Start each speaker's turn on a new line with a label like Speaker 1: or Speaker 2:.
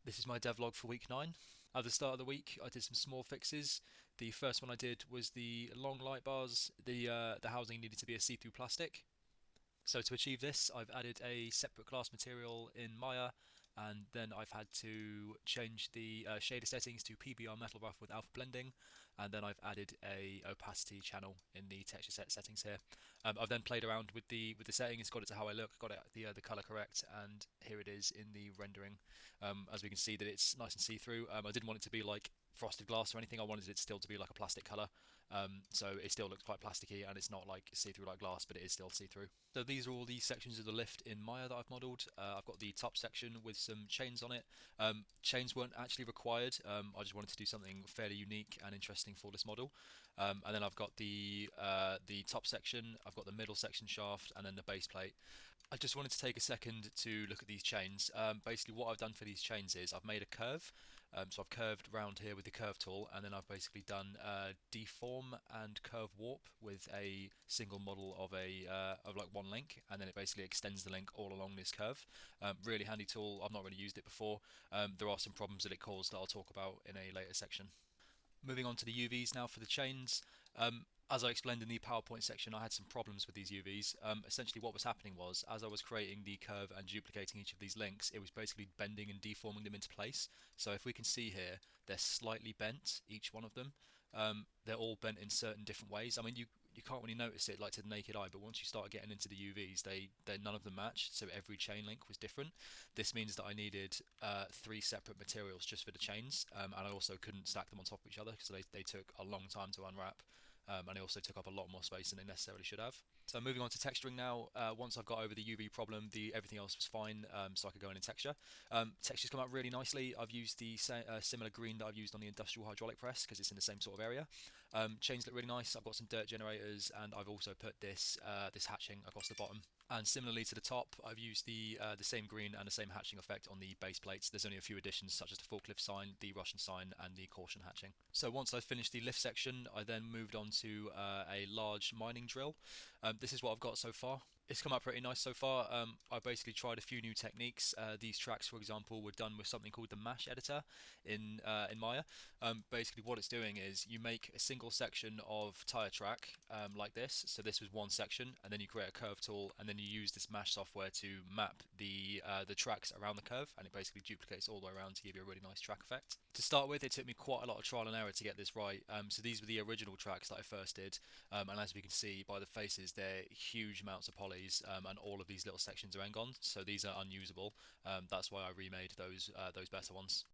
Speaker 1: This is my devlog for week 9. At the start of the week, I did some small fixes. The first one I did was the long light bars. The housing needed to be a see-through plastic. So to achieve this, I've added a separate glass material in Maya, and then I've had to change the shader settings to PBR Metal Rough with alpha blending, and then I've added a opacity channel in the texture set settings here. I've then played around with the settings, got it to how I look, got it the color correct, and here it is in the rendering. As we can see that it's nice and see-through. I didn't want it to be like frosted glass or anything. I wanted it still to be like a plastic color, so it still looks quite plasticky and it's not like see-through like glass, but it is still see-through. So these are all the sections of the lift in Maya that I've modelled. I've got the top section with some chains on it. Chains weren't actually required. I just wanted to do something fairly unique and interesting for this model. And then I've got the top section, I've got the middle section shaft, and then the base plate. I just wanted to take a second to look at these chains. Basically, what I've done for these chains is I've made a curve. So I've curved around here with the curve tool, and then I've basically done deform and curve warp with a single model of of like one link, and then it basically extends the link all along this curve. Really handy tool. I've not really used it before. There are some problems that it caused that I'll talk about in a later section. Moving on to the UVs now for the chains. As I explained in the PowerPoint section, I had some problems with these UVs. Essentially what was happening was, as I was creating the curve and duplicating each of these links, it was basically bending and deforming them into place. So if we can see here, they're slightly bent, each one of them. They're all bent in certain different ways. I mean, you can't really notice it like to the naked eye, but once you start getting into the UVs, they none of them match. So every chain link was different. This means that I needed 3 separate materials just for the chains, and I also couldn't stack them on top of each other because they took a long time to unwrap. And they also took up a lot more space than they necessarily should have. So moving on to texturing now. Once I've got over the UV problem, everything else was fine, so I could go in and texture. Textures come out really nicely. I've used the similar green that I've used on the industrial hydraulic press because it's in the same sort of area. Chains look really nice. I've got some dirt generators, and I've also put this hatching across the bottom. And similarly to the top, I've used the same green and the same hatching effect on the base plates. There's only a few additions such as the forklift sign, the Russian sign, and the caution hatching. So once I finished the lift section, I then moved on to a large mining drill. This is what I've got so far. It's come out pretty nice so far. I basically tried a few new techniques. These tracks, for example, were done with something called the Mash editor in Maya. Basically, what it's doing is you make a single section of tire track like this. So this was one section, and then you create a curve tool, and then you use this Mash software to map the tracks around the curve, and it basically duplicates all the way around to give you a really nice track effect. To start with, it took me quite a lot of trial and error to get this right. So these were the original tracks that I first did, and as we can see by the faces, they're huge amounts of polys, and all of these little sections are Engon, so these are unusable. That's why I remade those better ones.